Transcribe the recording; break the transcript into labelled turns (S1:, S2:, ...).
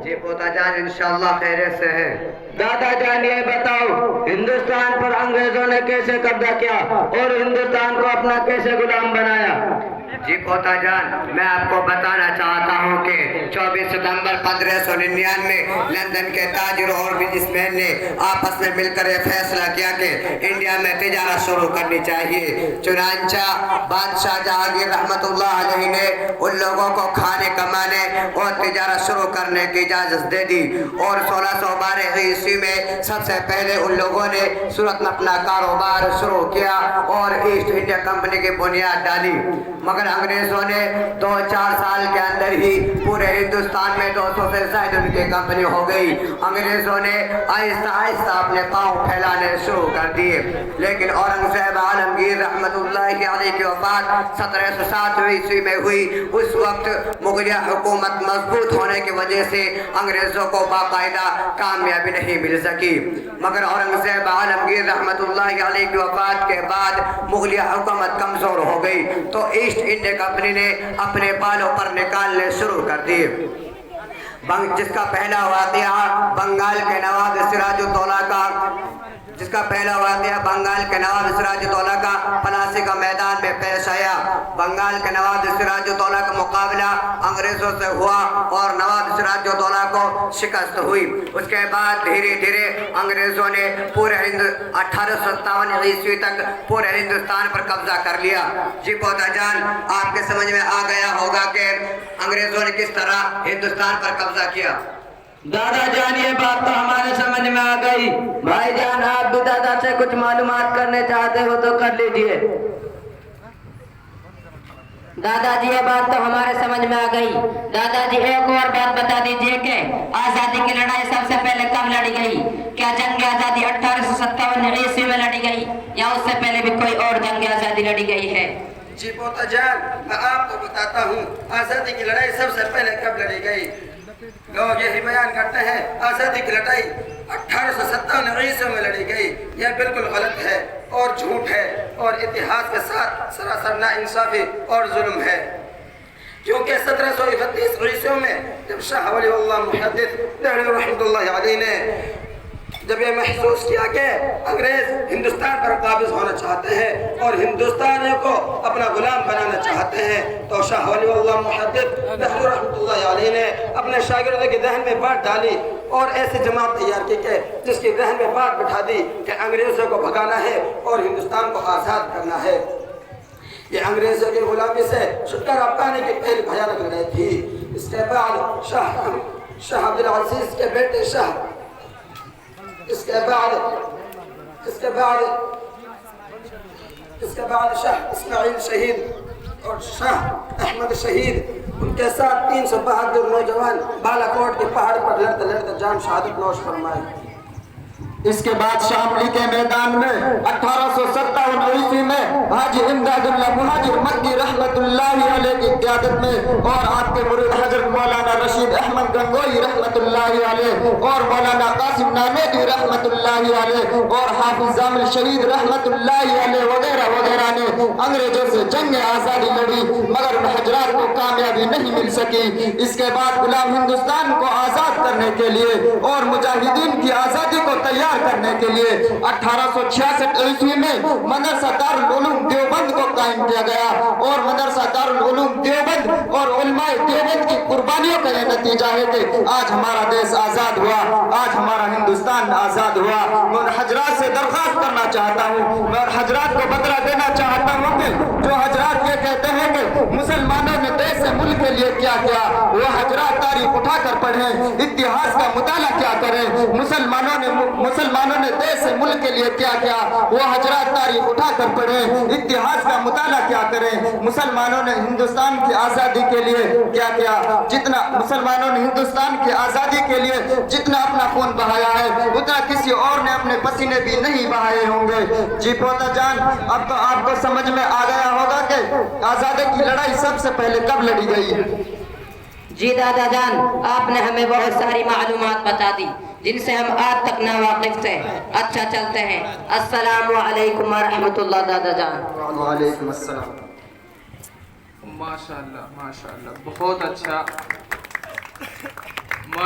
S1: جی پوتا جان انشاءاللہ خیریت سے ہے۔
S2: دادا جان یہ بتاؤ ہندوستان پر انگریزوں نے کیسے قبضہ کیا اور ہندوستان کو اپنا کیسے غلام بنایا؟
S1: جی پوتا جان میں آپ کو بتانا چاہتا ہوں کہ 24 ستمبر 1599 لندن کے تاجروں اور بزنس مین نے آپس میں مل کر یہ فیصلہ کیا کہ انڈیا میں تجارت شروع کرنی چاہیے۔ چنانچہ بادشاہ جہانگیر رحمت اللہ علیہ نے ان لوگوں کو کھانے کمانے اور تجارت شروع کرنے کی اجازت دے دی اور 1612 عیسوی میں سب سے پہلے ان لوگوں نے سورت میں اپنا کاروبار شروع کیا اور ایسٹ انڈیا کمپنی کی بنیاد ڈالی، مگر انگریزوں نے 2-4 سال کے اندر ہی پورے ہندوستان میں 200 سے زائد ان کی کمپنی ہو گئی۔ انگریزوں نے آہستہ آہستہ اپنے پاؤں پھیلانے شروع کر دیے، لیکن اورنگزیب عالمگیر رحمت اللہ علیہ کی وفات 1707 عیسوی میں ہوئی۔ اس وقت مغلیہ حکومت مضبوط ہونے کی وجہ سے انگریزوں کو باقاعدہ کامیابی نہیں مل سکی، مگر اورنگزیب عالمگیر رحمت اللہ علیہ کی وفات کے بعد مغلیہ حکومت کمزور ہو گئی تو ایسٹ انڈیا کمپنی نے اپنے بالوں پر نکالنے شروع کر دیے، جس کا پہلا واقعہ بنگال کے نواب سراج الدولہ کا پلاسی کا میدان میں پیش آیا۔ بنگال کے نواب سراج الدولہ کا مقابلہ انگریزوں سے ہوا اور نواب سراج الدولہ کو شکست ہوئی۔ اس کے بعد دھیرے دھیرے انگریزوں نے پورے 1857 عیسوی تک پورے ہندوستان پر قبضہ کر لیا۔ جی پوتا جان آپ کے سمجھ میں آ گیا ہوگا کہ انگریزوں نے کس طرح ہندوستان پر قبضہ کیا۔
S2: دادا جان یہ بات تو ہمارے سمجھ میں آ گئی، بھائی جان آپ بھی دادا سے کچھ معلومات کرنے چاہتے ہو تو کر لیجئے۔
S3: دادا جی یہ بات تو ہمارے سمجھ میں آ گئی، دادا جی ایک اور بات بتا دیجئے کہ آزادی کی لڑائی سب سے پہلے کب لڑی گئی؟ کیا جنگ آزادی 1857 عیسوی میں لڑی گئی یا اس سے پہلے بھی کوئی اور جنگ آزادی لڑی گئی ہے؟
S4: جی پوتا جان میں آپ کو بتاتا ہوں آزادی کی لڑائی سب سے پہلے کب لڑی گئی۔ لوگ یہی بیان کرتے ہیں آزادی کی لڑائی 1857 عیسوی میں لڑی گئی، یہ بالکل غلط ہے اور جھوٹ ہے اور اتحاد کے ساتھ سراسر ناانصافی اور ظلم ہے، کیونکہ 1731 عیسوی میں جب شاہ ولی اللہ محدث دہلوی رحمت اللہ علیہ نے جب یہ محسوس کیا کہ انگریز ہندوستان پر قابض ہونا چاہتے ہیں اور ہندوستانیوں کو اپنا غلام بنانا چاہتے ہیں تو شاہ ولی اللہ محدث دہلوی رحمت اللہ علیہ نے اپنے شاگردوں کے ذہن میں بات ڈالی اور ایسی جماعت تیار کی کہ جس کی ذہن میں بات بٹھا دی کہ انگریزوں کو بھگانا ہے اور ہندوستان کو آزاد کرنا ہے۔ یہ انگریزوں کی غلامی سے چھٹکارا پانے کی پہلی بھیانک لڑائی تھی۔ اس کے بعد شاہ عبدالعزیز کے بیٹے اس کے بعد شاہ اسماعیل شہید اور شاہ احمد شہید ان کے ساتھ 372 نوجوان بالاکوٹ کے پہاڑ پر لڑتے لڑتے جان شہادت نوش فرمائے۔
S2: اس کے بعد شاملی کے میدان میں 1857 عیسوی میں حاجی امداد اللہ مہاجر مکی رحمت اللہ علیہ کی قیادت میں اور آپ کے مرید حضرت مولانا رشید احمد گنگوئی رحمت اللہ علیہ اور مولانا قاسم نامیری رحمت اللہ علیہ اور حافظ زامل شہید رحمت اللہ علیہ وغیرہ وغیرہ نے انگریزوں سے جنگ آزادی لڑی، مگر ان حضرات کو کامیابی نہیں مل سکی۔ اس کے بعد غلام ہندوستان کو آزاد کرنے کے لیے اور مجاہدین کی آزادی کو تیار کرنے کے لیے 1866 عیسوی میں مدرسہ دارالعلوم دیوبند کو قائم کیا گیا اور مدرسہ دارالعلوم دیوبند اور علماء دیوبند کی قربانیوں کا یہ نتیجہ ہے کہ آج ہمارا دیش آزاد ہوا، آج ہمارا ہندوستان آزاد ہوا۔ میں ان حضرات سے درخواست کرنا چاہتا ہوں، میں ان حضرات کو بدلہ دینا چاہتا ہوں کہ جو حضرات یہ کہتے ہیں کہ مسلمانوں نے دیش سے ملک کے لیے کیا کیا، وہ حضرات تاریخ اٹھا کر پڑھیں، اتہاس کا مطالعہ کیا کریں۔ مسلمانوں نے دیش سے ملک کے لیے کیا کیا، وہ حضرات تاریخ اٹھا کر پڑھیں، اتہاس کا مطالعہ کیا کریں۔ مسلمانوں نے ہندوستان کی آزادی کے لیے کیا کیا، مسلمانوں نے ہندوستان کی آزادی کے لیے جتنا اپنا خون بہایا ہے اتنا کسی اور نے اپنے پسینے بھی نہیں بہائے ہوں گے۔ جی پوتا جان اب تو آپ کو سمجھ میں آ گیا ہوگا کہ آزادی کی لڑائی سب سے پہلے کب لڑی گئی۔
S3: جی دادا جان آپ نے ہمیں بہت ساری معلومات بتا دی جن سے ہم آج تک ناواقف تھے۔ اچھا چلتے ہیں، السلام علیکم ورحمۃ اللہ دادا جان۔
S2: وعلیکم السلام۔
S5: ماشاءاللہ ماشاءاللہ بہت اچھا۔